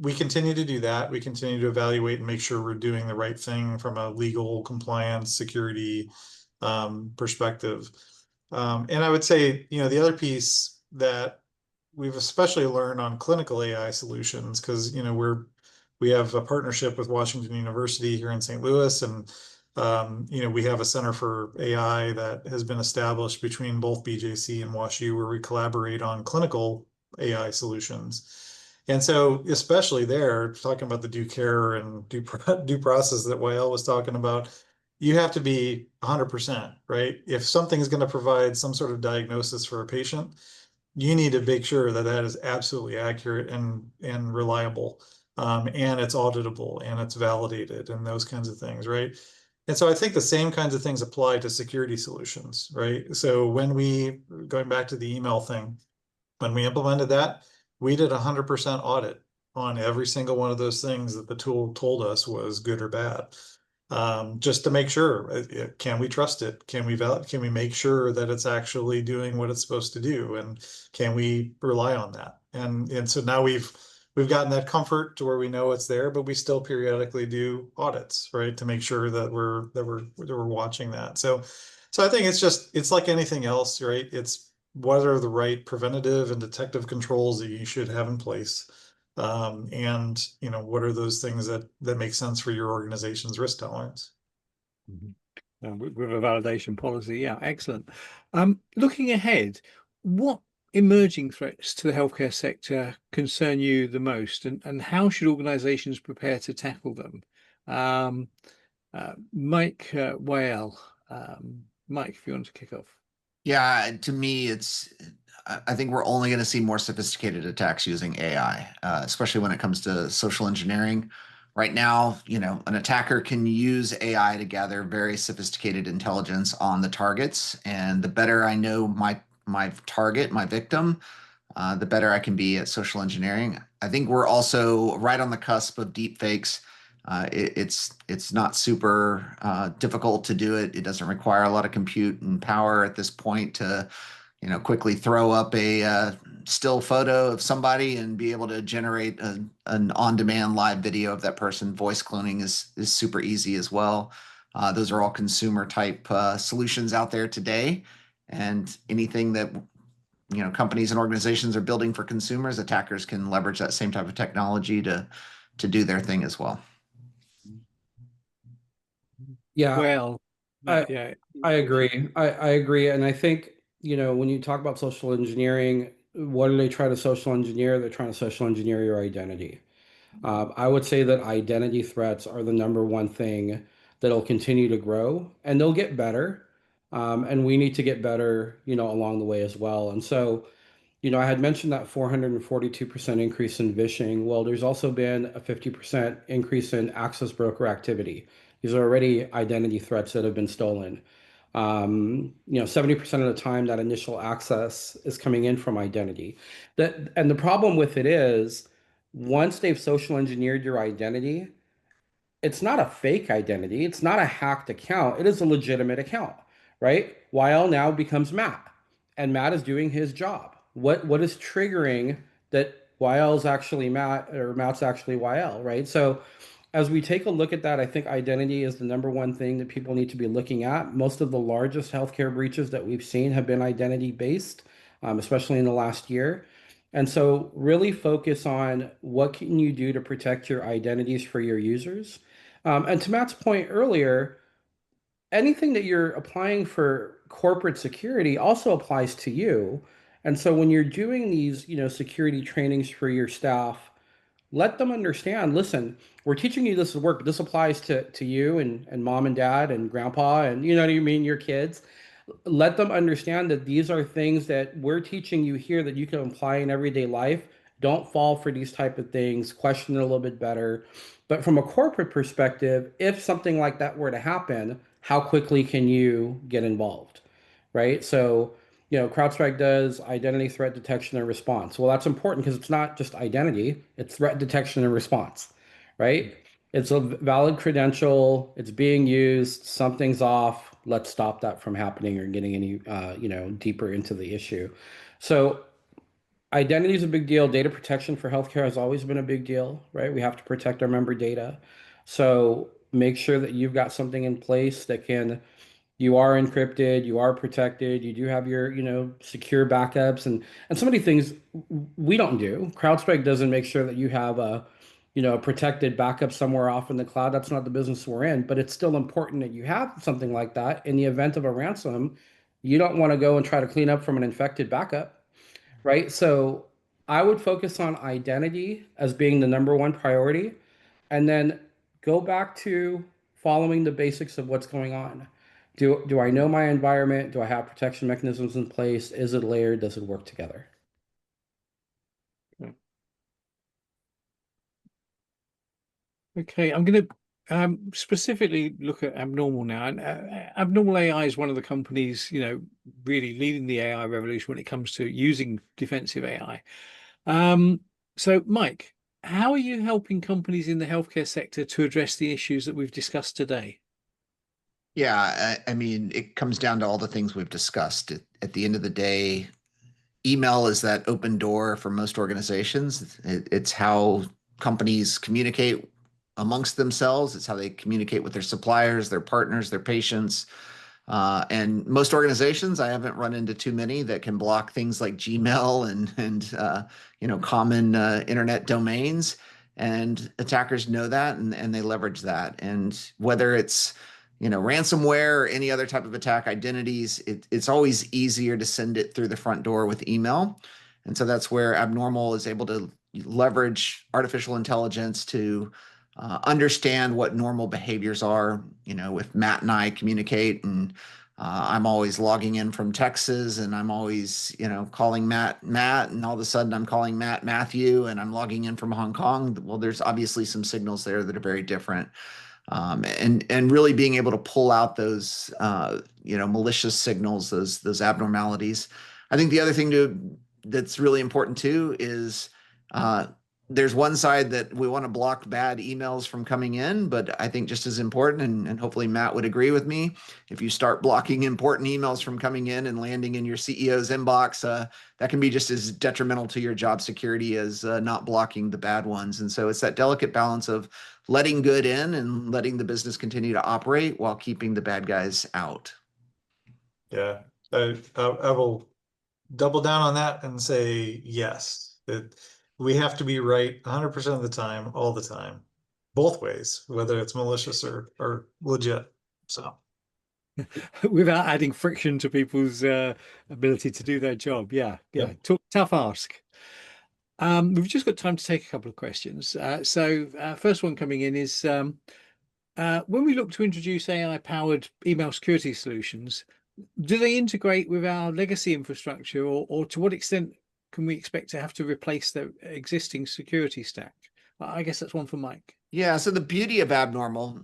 we continue to do that. We continue to evaluate and make sure we're doing the right thing from a legal compliance, security perspective. And I would say, the other piece that we've especially learned on clinical AI solutions, because, we have a partnership with Washington University here in St. Louis, and we have a center for AI that has been established between both BJC and WashU, where we collaborate on clinical AI solutions. And so, especially there, talking about the due care and due process that YL was talking about, you have to be 100%, right? If something's going to provide some sort of diagnosis for a patient, you need to make sure that that is absolutely accurate and reliable, and it's auditable and it's validated and those kinds of things, right? And so I think the same kinds of things apply to security solutions, right? So going back to the email thing, when we implemented that, we did 100% audit on every single one of those things that the tool told us was good or bad. Just to make sure, can we trust it? Can we make sure that it's actually doing what it's supposed to do? And can we rely on that? And so now we've gotten that comfort to where we know it's there, but we still periodically do audits, right? To make sure that we're watching that. So I think it's like anything else, right? It's what are the right preventative and detective controls that you should have in place? And what are those things that make sense for your organization's risk tolerance? With a validation policy, yeah, excellent. Looking ahead, what emerging threats to the healthcare sector concern you the most, and how should organizations prepare to tackle them? Mike YL, Mike, if you want to kick off. Yeah, to me, I think we're only going to see more sophisticated attacks using AI, especially when it comes to social engineering. Right now, an attacker can use AI to gather very sophisticated intelligence on the targets, and the better I know my target, my victim, the better I can be at social engineering. I think we're also right on the cusp of deep fakes. It's not super difficult to do it. It doesn't require a lot of compute and power at this point to quickly throw up a still photo of somebody and be able to generate an on-demand live video of that person. Voice cloning is super easy as well. Those are all consumer type solutions out there today, and anything that companies and organizations are building for consumers, attackers can leverage that same type of technology to do their thing as well. Yeah, Well, I yeah, I agree. I agree, and I think when you talk about social engineering, what do they try to social engineer? They're trying to social engineer your identity. I would say that identity threats are the number one thing that'll continue to grow, and they'll get better. And we need to get better, along the way as well. And so, I had mentioned that 442% increase in phishing. Well, there's also been a 50% increase in access broker activity. These are already identity threats that have been stolen. 70% of the time that initial access is coming in from identity. And the problem with it is once they've social engineered your identity, it's not a fake identity. It's not a hacked account. It is a legitimate account, right? YL now becomes Matt, and Matt is doing his job. What is triggering that YL is actually Matt or Matt's actually YL, right? So as we take a look at that, I think identity is the number one thing that people need to be looking at. Most of the largest healthcare breaches that we've seen have been identity based, especially in the last year. And so really focus on what can you do to protect your identities for your users. And to Matt's point earlier, anything that you're applying for corporate security also applies to you. And so when you're doing these, security trainings for your staff, let them understand, listen, we're teaching you this is work, but this applies to you and mom and dad and grandpa and you know what I mean, your kids. Let them understand that these are things that we're teaching you here that you can apply in everyday life. Don't fall for these type of things. Question it a little bit better. But from a corporate perspective, if something like that were to happen, how quickly can you get involved? Right? So, CrowdStrike does identity threat detection and response. Well, that's important because it's not just identity, it's threat detection and response, right? It's a valid credential, it's being used, something's off. Let's stop that from happening or getting any, deeper into the issue. So Identity is a big deal. Data protection for healthcare has always been a big deal, right? We have to protect our member data. So make sure that you've got something in place that can, you are encrypted, you are protected, you do have your, secure backups and so many things we don't do. CrowdStrike doesn't make sure that you have a protected backup somewhere off in the cloud. That's not the business we're in, but it's still important that you have something like that in the event of a ransom. You don't want to go and try to clean up from an infected backup, right? So I would focus on identity as being the number one priority, and then go back to following the basics of what's going on. Do I know my environment? Do I have protection mechanisms in place? Is it layered? Does it work together? Okay, I'm going to specifically look at Abnormal now. And Abnormal AI is one of the companies, really leading the AI revolution when it comes to using defensive AI. So, Mike, how are you helping companies in the healthcare sector to address the issues that we've discussed today? Yeah, I mean, it comes down to all the things we've discussed. At the end of the day, email is that open door for most organizations. It's how companies communicate amongst themselves. It's how they communicate with their suppliers, their partners, their patients. And most organizations, I haven't run into too many that can block things like Gmail and common internet domains. And attackers know that, and they leverage that. And whether it's ransomware or any other type of attack identities, it's always easier to send it through the front door with email. And so that's where Abnormal is able to leverage artificial intelligence to understand what normal behaviors are. If Matt and I communicate, and I'm always logging in from Texas, and I'm always, calling Matt, and all of a sudden I'm calling Matt, Matthew, and I'm logging in from Hong Kong. Well, there's obviously some signals there that are very different. And really being able to pull out those malicious signals, those abnormalities. I think the other thing that's really important too is there's one side that we want to block bad emails from coming in, but I think just as important, and hopefully Matt would agree with me, if you start blocking important emails from coming in and landing in your CEO's inbox, that can be just as detrimental to your job security as not blocking the bad ones. And so it's that delicate balance of letting good in and letting the business continue to operate while keeping the bad guys out. Yeah, I will double down on that and say yes. We have to be right 100% of the time, all the time, both ways, whether it's malicious or legit. So Without adding friction to people's ability to do their job. Yeah. Tough ask. We've just got time to take a couple of questions. First one coming in is when we look to introduce AI-powered email security solutions, do they integrate with our legacy infrastructure, or to what extent can we expect to have to replace the existing security stack? I guess that's one for Mike. Yeah, so the beauty of Abnormal,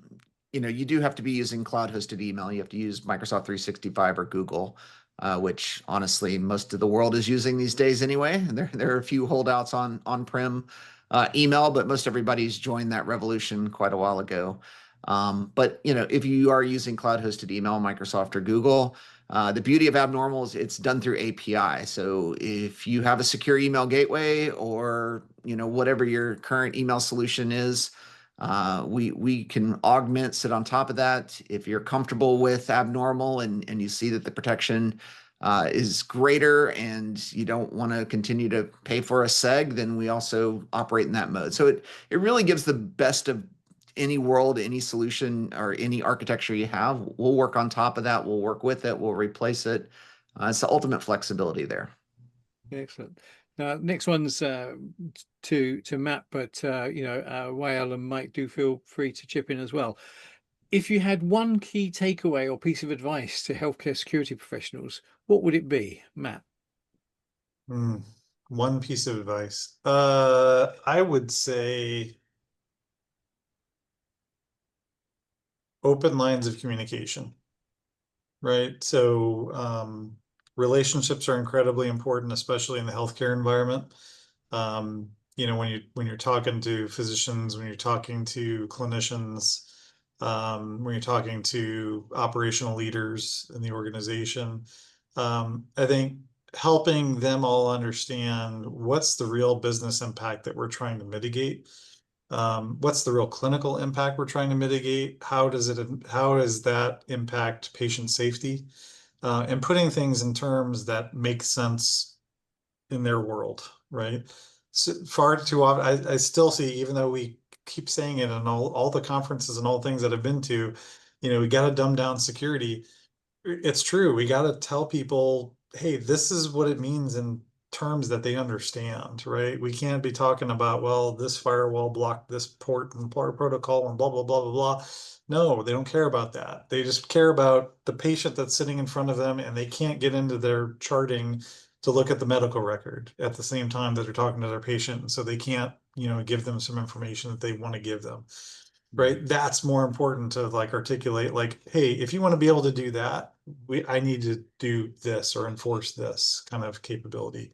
you do have to be using cloud-hosted email. You have to use Microsoft 365 or Google, which honestly most of the world is using these days anyway. There are a few holdouts on on-prem email, but most everybody's joined that revolution quite a while ago. But if you are using cloud-hosted email, Microsoft or Google, the beauty of Abnormal is it's done through API. So if you have a secure email gateway, or whatever your current email solution is, we can augment, sit on top of that. If you're comfortable with Abnormal and you see that the protection is greater and you don't want to continue to pay for a seg, then we also operate in that mode. So it really gives the best of any world, any solution, or any architecture you have. We'll work on top of that. We'll work with it. We'll replace it. It's the ultimate flexibility there. Excellent. Now, next one's to Matt, but Wael and Mike, do feel free to chip in as well. If you had one key takeaway or piece of advice to healthcare security professionals, what would it be, Matt? One piece of advice. I would say open lines of communication, right? So relationships are incredibly important, especially in the healthcare environment. When you're talking to physicians, when you're talking to clinicians, when you're talking to operational leaders in the organization, I think helping them all understand what's the real business impact that we're trying to mitigate. What's the real clinical impact we're trying to mitigate? How does that impact patient safety? And putting things in terms that make sense in their world, right? So far too often, I still see, even though we keep saying it in all the conferences and all things that I've been to, we got to dumb down security. It's true. We got to tell people, hey, this is what it means in terms that they understand, right? We can't be talking about, well, this firewall blocked this port and protocol and blah, blah, blah, blah, blah. No, they don't care about that. They just care about the patient that's sitting in front of them, and they can't get into their charting to look at the medical record at the same time that they're talking to their patient. And so they can't, give them some information that they want to give them. Right. That's more important to like articulate, like, hey, if you want to be able to do that, I need to do this or enforce this kind of capability.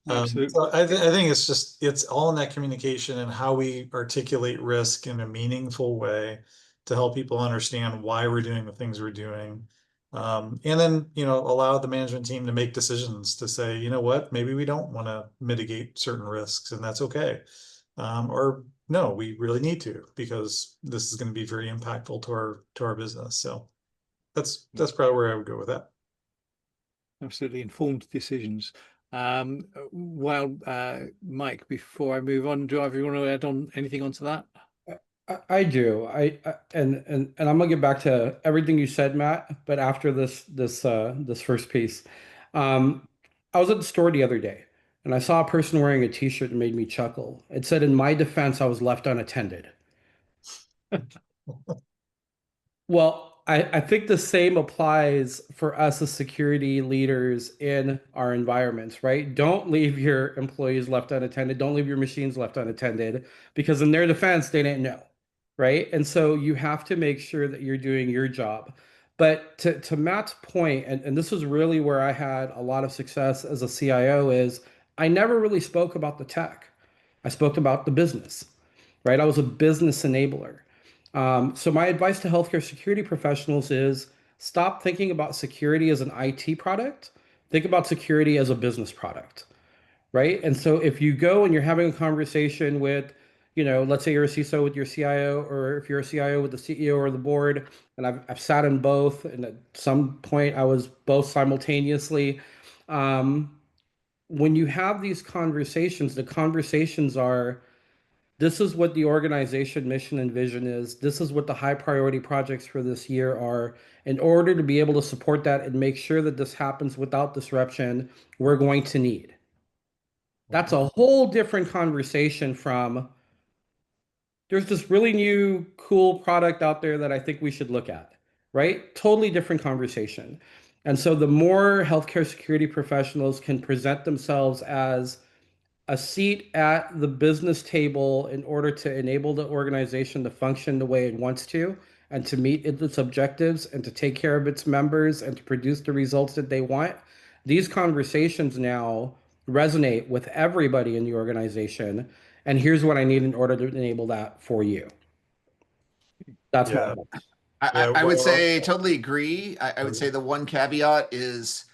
Absolutely. So I think it's all in that communication and how we articulate risk in a meaningful way to help people understand why we're doing the things we're doing. And then, allow the management team to make decisions to say, you know what, maybe we don't want to mitigate certain risks, and that's okay. Or no, we really need to, because this is going to be very impactful to our business. So that's probably where I would go with that. Absolutely informed decisions. Well, Mike, before I move on, do either of you want to add on anything onto that? I do. And I'm gonna get back to everything you said, Matt. But after this first piece, I was at the store the other day, and I saw a person wearing a T-shirt that made me chuckle. It said, "In my defense, I was left unattended." Well, I think the same applies for us as security leaders in our environments, right? Don't leave your employees left unattended. Don't leave your machines left unattended, because in their defense, they didn't know, right? And so you have to make sure that you're doing your job. But to Matt's point, and this is really where I had a lot of success as a CIO, is I never really spoke about the tech. I spoke about the business, right? I was a business enabler. So my advice to healthcare security professionals is stop thinking about security as an IT product. Think about security as a business product, right? And so if you go and you're having a conversation with, let's say you're a CISO with your CIO, or if you're a CIO with the CEO or the board, and I've sat in both, and at some point I was both simultaneously. When you have these conversations, the conversations are, this is what the organization mission and vision is. This is what the high priority projects for this year are. In order to be able to support that and make sure that this happens without disruption, we're going to need. That's a whole different conversation from, there's this really new cool product out there that I think we should look at, right? Totally different conversation. And so the more healthcare security professionals can present themselves as a seat at the business table in order to enable the organization to function the way it wants to, and to meet its objectives, and to take care of its members, and to produce the results that they want. These conversations now resonate with everybody in the organization. And here's what I need in order to enable that for you. That's my Yeah. advice. I would Well, say totally agree. I would say the one caveat is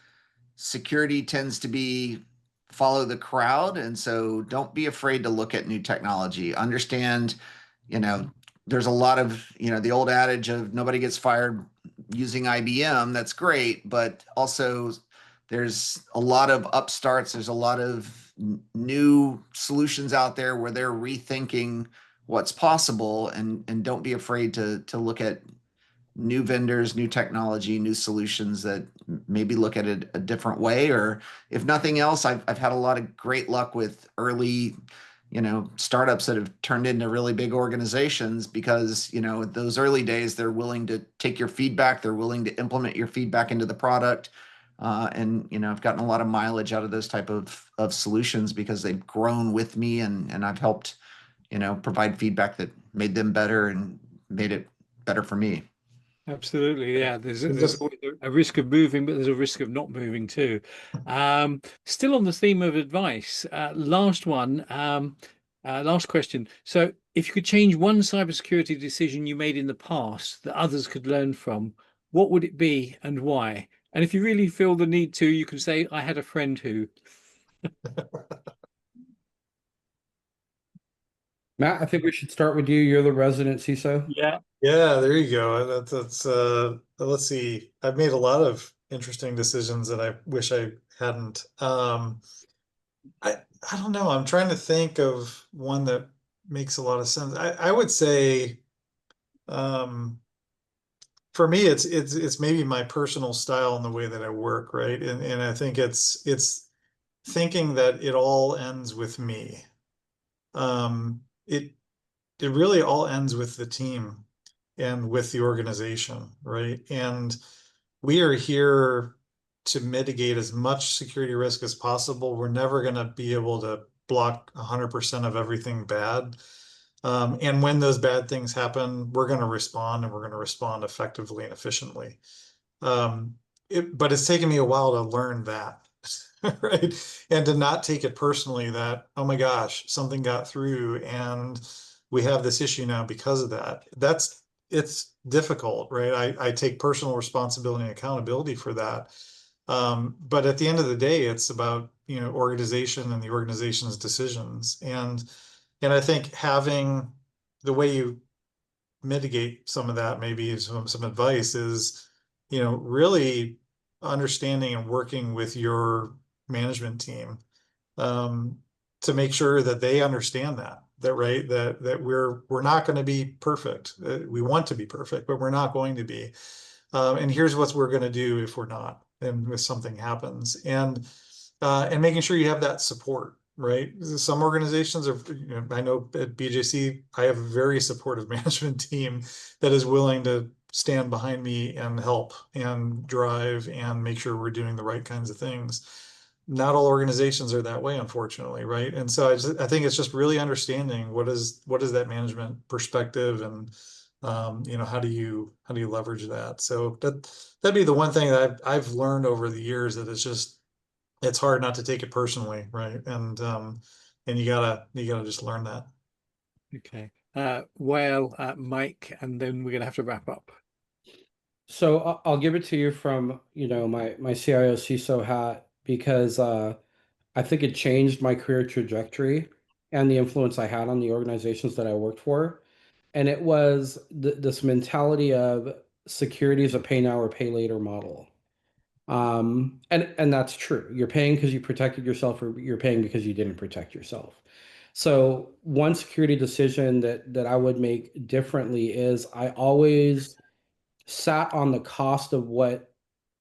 security tends to be follow the crowd. And so don't be afraid to look at new technology. Understand, there's a lot of, the old adage of nobody gets fired using IBM. That's great. But also there's a lot of upstarts. There's a lot of new solutions out there where they're rethinking what's possible, and don't be afraid to look at new vendors, new technology, new solutions that maybe look at it a different way. Or if nothing else, I've had a lot of great luck with early, startups that have turned into really big organizations, because, those early days, they're willing to take your feedback. They're willing to implement your feedback into the product. And, I've gotten a lot of mileage out of those type of solutions because they've grown with me, and I've helped, provide feedback that made them better and made it better for me. Absolutely, yeah. There's just always a risk of moving, but there's a risk of not moving too. Still on the theme of advice, last one, last question. So, if you could change one cybersecurity decision you made in the past that others could learn from, what would it be and why? And if you really feel the need to, you can say, I had a friend who. Matt, I think we should start with you. You're the resident CISO. Yeah. Yeah, there you go. Let's see. I've made a lot of interesting decisions that I wish I hadn't. I don't know. I'm trying to think of one that makes a lot of sense. I would say, um, for me, it's maybe my personal style and the way that I work, right? And I think it's thinking that it all ends with me. Um, it it really all ends with the team and with the organization, right? And we are here to mitigate as much security risk as possible. We're never going to be able to block 100% of everything bad. And when those bad things happen, we're going to respond, and we're going to respond effectively and efficiently. Um, but it's taken me a while to learn that, right? And to not take it personally that, oh my gosh, something got through and we have this issue now because of that. It's difficult, right? I take personal responsibility and accountability for that. But at the end of the day, it's about, organization and the organization's decisions. And I think having the way you mitigate some of that, maybe some advice is, really understanding and working with your management team, um, to make sure that they understand that right, that we're not going to be perfect. We want to be perfect, but we're not going to be. And here's what we're going to do if we're not, and if something happens, and making sure you have that support, right? Some organizations are, I know at BJC, I have a very supportive management team that is willing to stand behind me and help and drive and make sure we're doing the right kinds of things. Not all organizations are that way, unfortunately, right? And so I think it's just really understanding what is that management perspective, and how do you leverage that? So that'd be the one thing that I've learned over the years, that it's hard not to take it personally, right? And you gotta just learn that. Okay. Mike, and then we're going to have to wrap up. So I'll give it to you from, my CIO CISO hat, because I think it changed my career trajectory and the influence I had on the organizations that I worked for. And it was this mentality of security is a pay now or pay later model. And that's true. You're paying because you protected yourself, or you're paying because you didn't protect yourself. So one security decision that I would make differently is I always sat on the cost of what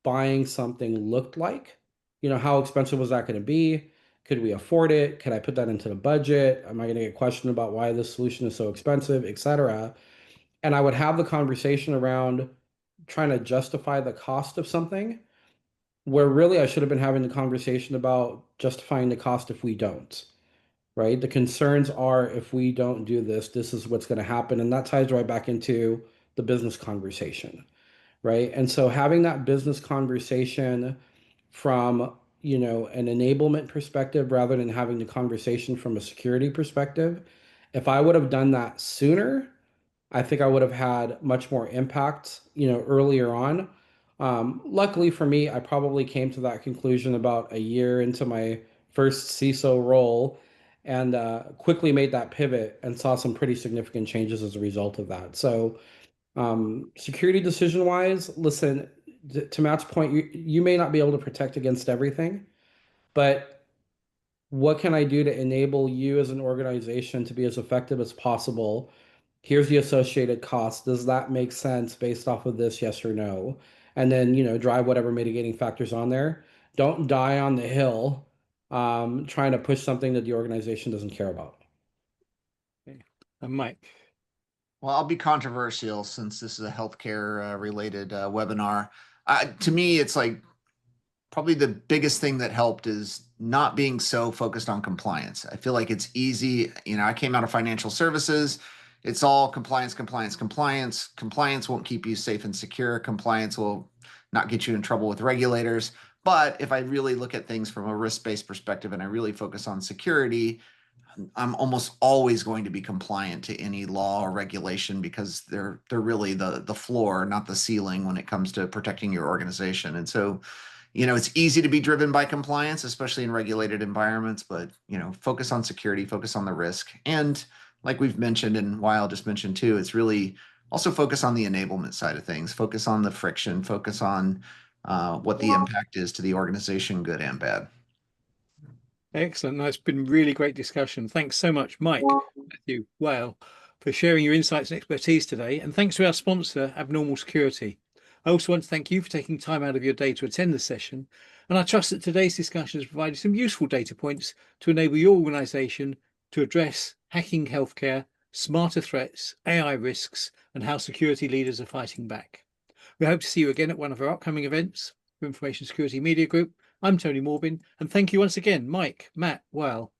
buying something looked like. How expensive was that going to be? Could we afford it? Could I put that into the budget? Am I going to get questioned about why this solution is so expensive, etc.? And I would have the conversation around trying to justify the cost of something, where really I should have been having the conversation about justifying the cost if we don't, right? The concerns are, if we don't do this, this is what's going to happen. And that ties right back into the business conversation, right? And so having that business conversation from, an enablement perspective, rather than having the conversation from a security perspective, if I would have done that sooner, I think I would have had much more impact, earlier on. Luckily for me, I probably came to that conclusion about a year into my first CISO role, and quickly made that pivot and saw some pretty significant changes as a result of that. So, security decision wise, listen, to Matt's point, you may not be able to protect against everything, but what can I do to enable you as an organization to be as effective as possible? Here's the associated cost. Does that make sense based off of this? Yes or no? And then, drive whatever mitigating factors on there. Don't die on the hill, trying to push something that the organization doesn't care about. Okay. And Mike. Well, I'll be controversial since this is a healthcare related webinar. To me, it's like probably the biggest thing that helped is not being so focused on compliance. I feel like it's easy. I came out of financial services. It's all compliance, compliance, compliance. Compliance won't keep you safe and secure. Compliance will not get you in trouble with regulators. But if I really look at things from a risk-based perspective and I really focus on security, I'm almost always going to be compliant to any law or regulation because they're really the floor, not the ceiling when it comes to protecting your organization. And so, it's easy to be driven by compliance, especially in regulated environments, but, focus on security, focus on the risk. And like we've mentioned, and Weil just mentioned too, it's really also focus on the enablement side of things, focus on the friction, focus on what the impact is to the organization, good and bad. Excellent. That's been really great discussion. Thanks so much, Mike, Matthew, Weil, for sharing your insights and expertise today. And thanks to our sponsor, Abnormal Security. I also want to thank you for taking time out of your day to attend the session. And I trust that today's discussion has provided some useful data points to enable your organization to address hacking healthcare, smarter threats, AI risks, and how security leaders are fighting back. We hope to see you again at one of our upcoming events. For Information Security Media Group, I'm Tony Morbin, and thank you once again, Mike, Matt, Weil,